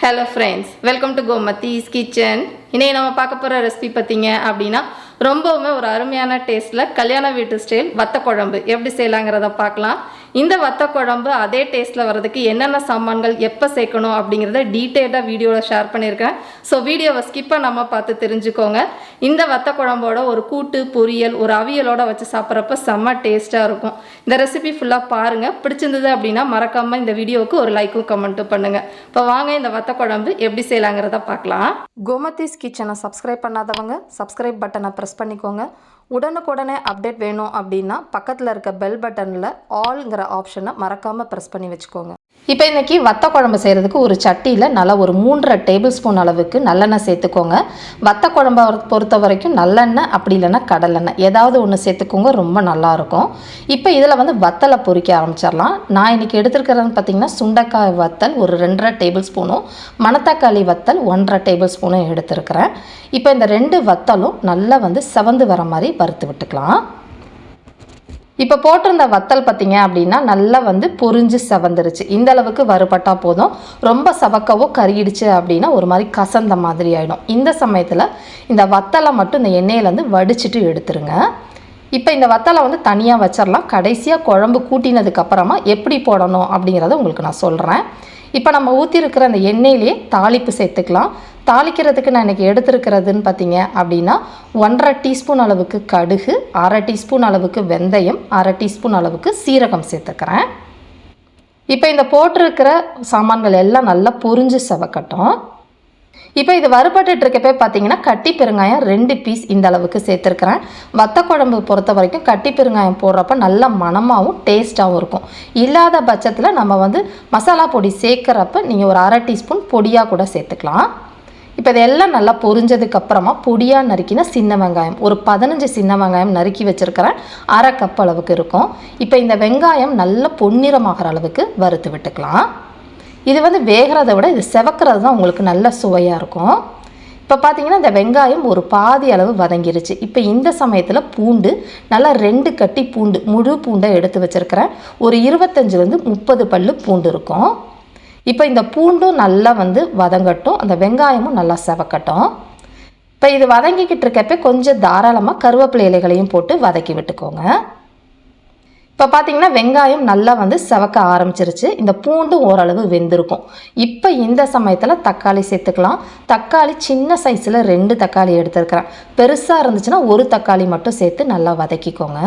Hello friends, welcome to Gomathi's kitchen. இன்னைக்கு நம்ம பார்க்க போற ரெசிபி பாத்தீங்க அப்படினா ரொம்பவே ஒரு அருமையான டேஸ்ட்ல கல்யாண வீட்டு ஸ்டைல் வத்த குழம்பு எப்படி செய்யலாம்ங்கறத பார்க்கலாம். இந்த வத்த குழம்பு அதே டேஸ்ட்ல வரதுக்கு என்னென்ன சாமான்கள் எப்ப சேர்க்கணும் அப்படிங்கறத டீடைலா வீடியோல ஷேர் பண்ணிருக்கேன். சோ வீடியோவை ஸ்கிப் பண்ணாம பார்த்து தெரிஞ்சுக்கோங்க. இந்த வத்த குழம்போட ஒரு கூட்டு பொரியல் ஒரு அவியலோட வச்சு சாப்பிட்றப்ப செம்ம டேஸ்டா இருக்கும். இந்த ரெசிபி ஃபுல்லா பாருங்க. பிடிச்சிருந்தது அப்படினா மறக்காம இந்த வீடியோவுக்கு ஒரு லைக்கும் கமெண்ட்டும் பண்ணுங்க. இப்போ வாங்க இந்த வத்த குழம்பு எப்படி செய்யலாம்ங்கறத பார்க்கலாம். கோமதிஸ் கிச்சனை சப்ஸ்கிரைப் பண்ணாதவங்க சப்ஸ்கிரைப் பட்டனை ப்ரெஸ் பண்ணிக்கோங்க. உடனுக்குடனே அப்டேட் வேணும் அப்படின்னா பக்கத்தில் இருக்க பெல் பட்டனில் ஆல்ங்கிற ஆப்ஷனை மறக்காமல் ப்ரெஸ் பண்ணி வச்சுக்கோங்க. இப்போ இன்றைக்கி வத்த குழம்பு செய்கிறதுக்கு ஒரு சட்டியில் நல்லா ஒரு 3.5 டேபிள் ஸ்பூன் அளவுக்கு நல்லெண்ணெய் சேர்த்துக்கோங்க. வத்த குழம்பை பொறுத்த வரைக்கும் நல்லெண்ணெய் அப்படி இல்லைன்னா கடலெண்ணெய் ஏதாவது ஒன்று சேர்த்துக்கோங்க, ரொம்ப நல்லாயிருக்கும். இப்போ இதில் வத்தலை பொரிக்க ஆரம்பிச்சிடலாம். நான் இன்றைக்கி எடுத்துருக்கிறதுன்னு பார்த்திங்கன்னா சுண்டக்காய் வத்தல் ஒரு 2.5 டேபிள் ஸ்பூனும் மணத்தக்காளி வத்தல் 1.5 டேபிள் ஸ்பூனும் எடுத்துருக்கிறேன். இப்போ இந்த 2 வத்தலும் நல்லா செவந்து வர மாதிரி வறுத்து விட்டுக்கலாம். இப்போ போட்டிருந்த வத்தல் பார்த்திங்க அப்படின்னா நல்லா பொரிஞ்சு செவந்துருச்சு. இந்த அளவுக்கு வறுபட்டால் போதும். ரொம்ப சவக்கவோ கருகிடுச்சு அப்படின்னா ஒரு மாதிரி கசந்த மாதிரி ஆகிடும். இந்த சமயத்தில் இந்த வத்தலை மட்டும் இந்த எண்ணெயிலேருந்து வடிச்சிட்டு எடுத்துருங்க. இப்போ இந்த வத்தலை தனியாக வச்சிடலாம். கடைசியாக குழம்பு கூட்டினதுக்கப்புறமா எப்படி போடணும் அப்படிங்கிறத உங்களுக்கு நான் சொல்கிறேன். இப்போ நம்ம ஊற்றிருக்கிற அந்த எண்ணெயிலேயே தாளிப்பு சேர்த்துக்கலாம். தாளிக்கிறதுக்கு நான் இன்றைக்கி எடுத்துருக்கிறதுன்னு பார்த்தீங்க அப்படின்னா 1.5 டீஸ்பூன் அளவுக்கு கடுகு, 1/2 டீஸ்பூன் அளவுக்கு வெந்தயம், 1/2 டீஸ்பூன் அளவுக்கு சீரகம் சேர்த்துக்கிறேன். இப்போ இந்த போட்டிருக்கிற சாமான்கள் எல்லாம் நல்லா பொரிஞ்சு செவக்கட்டும். இப்போ இது வறுபட்டு இருக்கப்போ பார்த்தீங்கன்னா கட்டி பெருங்காயம் 2 பீஸ் இந்த அளவுக்கு சேர்த்துருக்கிறேன். வத்த குழம்பு பொறுத்த வரைக்கும் கட்டி பெருங்காயம் போடுறப்ப நல்ல மணமாகவும் டேஸ்ட்டாகவும் இருக்கும். இல்லாத பட்சத்தில் நம்ம மசாலா பொடி சேர்க்குறப்ப நீங்கள் ஒரு 1/2 டீஸ்பூன் பொடியாக கூட சேர்த்துக்கலாம். இப்போ இதெல்லாம் நல்லா பொரிஞ்சதுக்கப்புறமா பொடியாக நறுக்கின சின்ன வெங்காயம் ஒரு 15 சின்ன வெங்காயம் நறுக்கி வச்சுருக்கிறேன். 1/2 கப் அளவுக்கு இருக்கும். இப்போ இந்த வெங்காயம் நல்ல பொன்னிறமாகிற அளவுக்கு வறுத்து விட்டுக்கலாம். இது வேகிறத விட இது செவக்கிறது தான் உங்களுக்கு நல்ல சுவையாக இருக்கும். இப்போ பார்த்தீங்கன்னா இந்த வெங்காயம் ஒரு பாதி அளவு வதங்கிருச்சு. இப்போ இந்த சமயத்தில் பூண்டு நல்லா 2 கட்டி பூண்டு முழு பூண்டை எடுத்து வச்சுருக்கிறேன். ஒரு 25-30 பல்லு பூண்டு இருக்கும். இப்போ இந்த பூண்டும் நல்லா வதங்கட்டும், அந்த வெங்காயமும் நல்லா செவக்கட்டும். இப்போ இது வதங்கிக்கிட்டு இருக்கப்போ கொஞ்சம் தாராளமாக கருவேப்பிலை இலைகளையும் போட்டு வதக்கி விட்டுக்கோங்க. இப்போ பார்த்தீங்கன்னா வெங்காயம் நல்லா செவக்க ஆரம்பிச்சிருச்சு. இந்த பூண்டு ஓரளவு வெந்திருக்கும். இப்போ இந்த சமயத்தில் தக்காளி சேர்த்துக்கலாம். தக்காளி சின்ன சைஸில் 2 தக்காளி எடுத்துருக்கிறேன். பெருசாக இருந்துச்சுன்னா ஒரு தக்காளி மட்டும் சேர்த்து நல்லா வதக்கிக்கோங்க.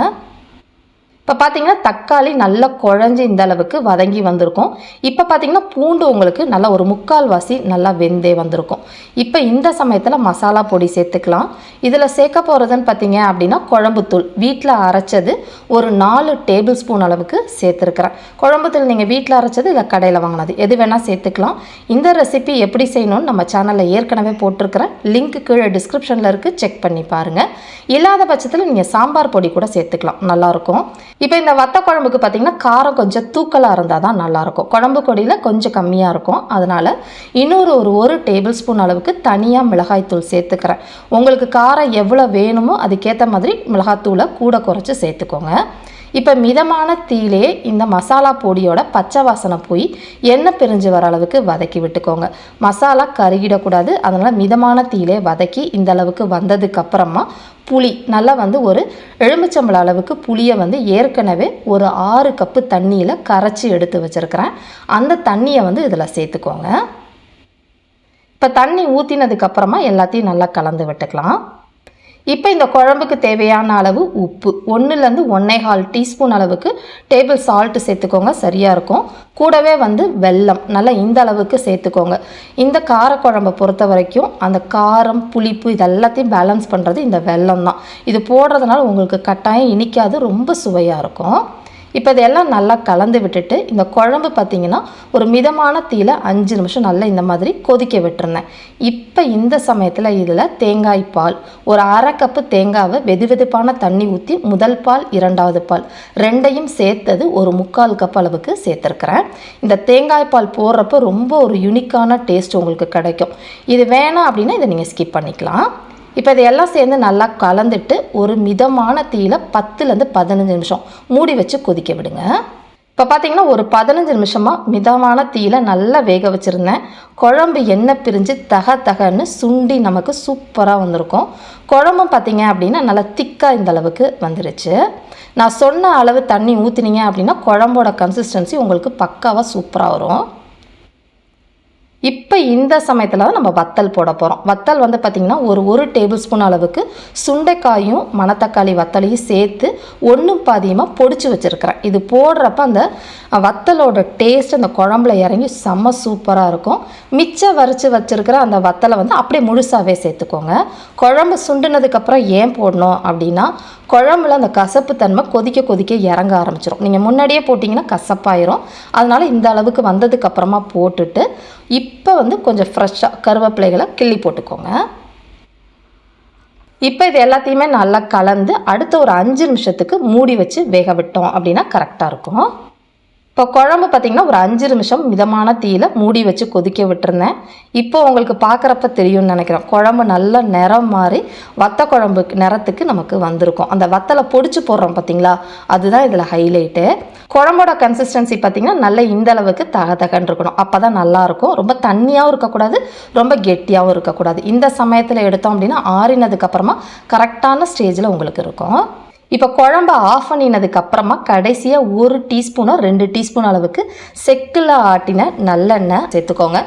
இப்போ பார்த்தீங்கன்னா தக்காளி நல்லா குழஞ்சி இந்த அளவுக்கு வதங்கி வந்திருக்கும். இப்போ பார்த்தீங்கன்னா பூண்டு உங்களுக்கு நல்லா ஒரு 3/4 வாசி நல்லா வெந்தே வந்திருக்கும். இப்போ இந்த சமயத்தில் மசாலா பொடி சேர்த்துக்கலாம். இதில் சேர்க்க போகிறதுன்னு பார்த்தீங்க அப்படின்னா குழம்புத்தூள் வீட்டில் அரைச்சது ஒரு 4 டேபிள் ஸ்பூன் அளவுக்கு சேர்த்துருக்கிறேன். குழம்புத்தூள் நீங்கள் வீட்டில் அரைச்சது இல்லை கடையில் வாங்கினது எது வேணால் சேர்த்துக்கலாம். இந்த ரெசிபி எப்படி செய்யணும்னு நம்ம சேனலில் ஏற்கனவே போட்டிருக்கிறேன். லிங்க் கீழே டிஸ்கிரிப்ஷனில் இருக்குது, செக் பண்ணி பாருங்கள். இல்லாத பட்சத்தில் நீங்கள் சாம்பார் பொடி கூட சேர்த்துக்கலாம், நல்லாயிருக்கும். இப்போ இந்த வத்த குழம்புக்கு பார்த்திங்கன்னா காரம் கொஞ்சம் தூக்கலாக இருந்தால் தான் நல்லாயிருக்கும். குழம்பு பொடியில் கொஞ்சம் கம்மியாக இருக்கும். அதனால் இன்னொரு ஒரு டேபிள் ஸ்பூன் அளவுக்கு தனியாக மிளகாய்த்தூள் சேர்த்துக்கிறேன். உங்களுக்கு காரம் எவ்வளோ வேணுமோ அதுக்கேற்ற மாதிரி மிளகாத்தூளை கூட குறைச்சி சேர்த்துக்கோங்க. இப்போ மிதமான தீயிலே இந்த மசாலா பொடியோட பச்சை வாசனை போய் எண்ணெய் பிரிஞ்சு வர அளவுக்கு வதக்கி விட்டுக்கோங்க. மசாலா கருகிடக்கூடாது. அதனால் மிதமான தீயிலே வதக்கி இந்த அளவுக்கு வந்ததுக்கப்புறமா புளி நல்லா ஒரு எலுமிச்சம்பழம் அளவுக்கு புளியை ஏற்கனவே ஒரு 6 கப்பு தண்ணியில் கரைச்சி எடுத்து வச்சுருக்கிறேன். அந்த தண்ணியை இதில் சேர்த்துக்கோங்க. இப்போ தண்ணி ஊற்றினதுக்கப்புறமா எல்லாத்தையும் நல்லா கலந்து விட்டுக்கலாம். இப்போ இந்த குழம்புக்கு தேவையான அளவு உப்பு 1 1/4 டீஸ்பூன் அளவுக்கு டேபிள் சால்ட்டு சேர்த்துக்கோங்க, சரியாக இருக்கும். கூடவே வெல்லம் நல்லா இந்த அளவுக்கு சேர்த்துக்கோங்க. இந்த காரக்குழம்பை பொறுத்த வரைக்கும் அந்த காரம் புளிப்பு இது எல்லாத்தையும் பேலன்ஸ் பண்ணுறது இந்த வெல்லம் தான். இது போடுறதுனால உங்களுக்கு கட்டாயம் இனிக்காது, ரொம்ப சுவையாக இருக்கும். இப்போ இதெல்லாம் நல்லா கலந்து விட்டுட்டு இந்த குழம்பு பார்த்திங்கன்னா ஒரு மிதமான தீயில் 5 நிமிஷம் நல்லா இந்த மாதிரி கொதிக்க விட்டுருந்தேன். இப்போ இந்த சமயத்தில் இதில் தேங்காய் பால் ஒரு 1/2 கப்பு தேங்காவை வெதுவெதுப்பான தண்ணி ஊற்றி முதல் பால் 2வது பால் ரெண்டையும் சேர்த்தது ஒரு 3/4 கப் அளவுக்கு சேர்த்துருக்கிறேன். இந்த தேங்காய் பால் போடுறப்போ ரொம்ப ஒரு யூனிக்கான டேஸ்ட் உங்களுக்கு கிடைக்கும். இது வேணாம் அப்படின்னா இதை நீங்கள் ஸ்கிப் பண்ணிக்கலாம். இப்போ இதெல்லாம் சேர்ந்து நல்லா கலந்துட்டு ஒரு மிதமான தீயில் 10-15 நிமிஷம் மூடி வச்சு கொதிக்க விடுங்க. இப்போ பார்த்தீங்கன்னா ஒரு 15 நிமிஷமாக மிதமான தீயில நல்லா வேக வச்சுருந்தேன். குழம்பு எண்ணெய் பிரிஞ்சு தகன்னு சுண்டி நமக்கு சூப்பராக வந்திருக்கும். குழம்பும் பார்த்தீங்க அப்படின்னா நல்லா திக்காக இந்த அளவுக்கு வந்துருச்சு. நான் சொன்ன அளவு தண்ணி ஊற்றினீங்க அப்படின்னா குழம்போட கன்சிஸ்டன்சி உங்களுக்கு பக்காவாக சூப்பராக வரும். இப்போ இந்த சமயத்தில் தான் நம்ம வத்தல் போட போகிறோம். வத்தல் வந்து பார்த்திங்கன்னா ஒரு டேபிள் ஸ்பூன் அளவுக்கு சுண்டைக்காயும் மணத்தக்காளி வத்தலையும் சேர்த்து ஒன்றும் பாதியமாக பொடிச்சு வச்சுருக்கிறேன். இது போடுறப்ப அந்த வத்தலோட டேஸ்ட் அந்த குழம்புல இறங்கி செம்ம சூப்பராக இருக்கும். மிச்சம் வரைச்சி வச்சுருக்கிற அந்த வத்தலை வந்து அப்படியே முழுசாகவே சேர்த்துக்கோங்க. குழம்பு சுண்டுனதுக்கப்புறம் ஏன் போடணும் அப்படின்னா குழம்புல அந்த கசப்பு தன்மை கொதிக்க இறங்க ஆரம்பிச்சிடும். நீங்கள் முன்னாடியே போட்டிங்கன்னா கசப்பாயிரும். அதனால் இந்த அளவுக்கு வந்ததுக்கப்புறமா போட்டுட்டு இப்போ வந்து கொஞ்சம் ஃப்ரெஷ்ஷாக கருவேப்பிலைகளை கிள்ளி போட்டுக்கோங்க. இப்போ இது எல்லாத்தையுமே நல்லா கலந்து அடுத்த ஒரு 5 நிமிஷத்துக்கு மூடி வச்சு வேக விட்டோம் அப்படின்னா கரெக்டாக இருக்கும். இப்போ குழம்பு பார்த்திங்கன்னா ஒரு 5 நிமிஷம் மிதமான தீயில் மூடி வச்சு கொதிக்க விட்டுருந்தேன். இப்போ உங்களுக்கு பார்க்குறப்ப தெரியும்னு நினைக்கிறேன். குழம்பு நல்லா நிறம் மாறி வத்த குழம்பு நிறத்துக்கு நமக்கு வந்திருக்கும். அந்த வத்தலை பொடிச்சு போடுறோம் பார்த்திங்களா, அதுதான் இதில் ஹைலைட்டு. குழம்போட கன்சிஸ்டன்சி பார்த்திங்கன்னா நல்லா இந்த அளவுக்கு தகன்னு இருக்கணும். அப்போ தான் நல்லாயிருக்கும். ரொம்ப தண்ணியாகவும் இருக்கக்கூடாது, ரொம்ப கெட்டியாகவும் இருக்கக்கூடாது. இந்த சமயத்தில் எடுத்தோம் அப்படின்னா ஆறினதுக்கப்புறமா கரெக்டான ஸ்டேஜில் உங்களுக்கு இருக்கும். இப்போ குழம்பு ஆஃப் பண்ணினதுக்கப்புறமா கடைசியாக 1 டீஸ்பூனோ 2 டீஸ்பூன் அளவுக்கு செக்கில் ஆட்டின நல்லெண்ணெய் சேர்த்துக்கோங்க.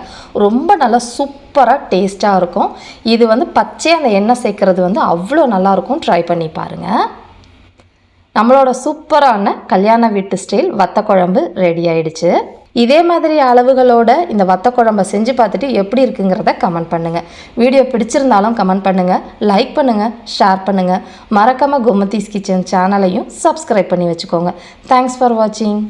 ரொம்ப நல்லா சூப்பராக டேஸ்ட்டாக இருக்கும். இது வந்து பச்சையாக அந்த எண்ணெய் சேர்க்குறது வந்து அவ்வளோ நல்லாயிருக்கும். ட்ரை பண்ணி பாருங்கள். நம்மளோட சூப்பரான கல்யாண வீட்டு ஸ்டைல் வத்த குழம்பு ரெடி ஆயிடுச்சு. இதே மாதிரி அளவுகளோட இந்த வத்த குழம்பை செஞ்சு பார்த்துட்டு எப்படி இருக்குங்கிறத கமெண்ட் பண்ணுங்கள். வீடியோ பிடிச்சிருந்தாலும் கமெண்ட் பண்ணுங்கள், லைக் பண்ணுங்கள், ஷேர் பண்ணுங்கள். மறக்காமல் கோமதிஸ் கிச்சன் சேனலையும் சப்ஸ்கிரைப் பண்ணி வச்சுக்கோங்க. தேங்க்ஸ் ஃபார் வாட்சிங்.